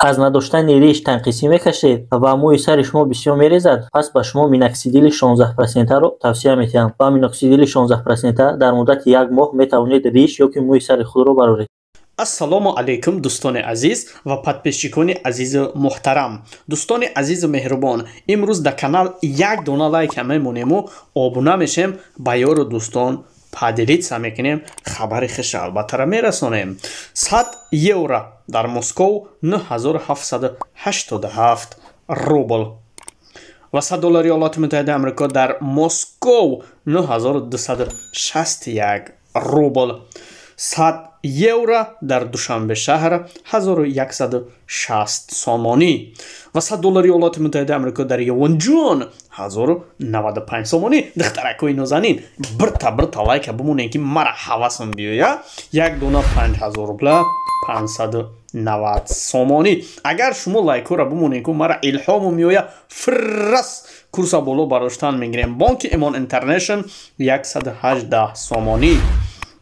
аз надоштани риш танқисӣ мекашед ва мӯи сари шумо бисёр мерезад, пас ба шумо миноксидили 16%-ро тавсия метиҳам. Ба миноксидили 16% дар муддати 1 моҳ метавонед риш ёки мӯи сари худро бароред. ассалому алайкум дӯстони азиз ва подписчикони азизи муҳтарам. Дӯстони азизи меҳрубон, имрӯз дар канал як дона лайк мемонему, обуна мешем, ба ёру дӯстон падилитса мекунем, хабари хуш албаттара мерасонем. 100 евро дар Москов 9787 рубл ва 100 доллари Иёлоти Муттаҳидаи Амрико дар Москов 9261 рубл. 100 евро дар Душанбешаҳр 1160 сомонӣ ва 100 доллари Иёлоти Муттаҳидаи Амрико дар Ёвонҷон 1095 сомонӣ. Духтаракои нозанин, бирта лайка бимонем ки мара ҳавасам биёя. Як дона 5000 рубла 590 сомонӣ. Агар шумо лайкора бимонем ки мара илҳому меоя, фиррас курса боло бароштан мегирем. Бонки Эмон Интернешнл 118 сомонӣ.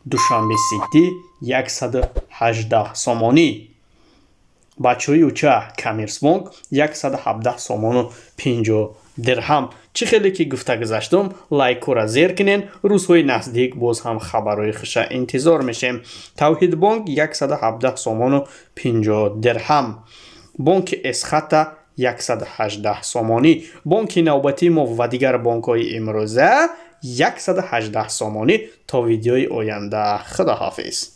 Душанбе Сити 118 сомонӣ. Бачаҳои уча Коммерсбанк 117 сомону 50 дирҳам. Чӣ хеле ки гуфта гузаштум, лайкора зер кинен. Рӯзҳои наздик боз ҳам хабарҳои хуша интизор мешем. Тавҳидбанк 117 сомону 50 дирҳам. Бонки Эсхата 118 сомонӣ. Бонки навбатии мо ва дигар бонкҳои имрӯза 118 сомонӣ. То видеои оянда, худоҳафиз.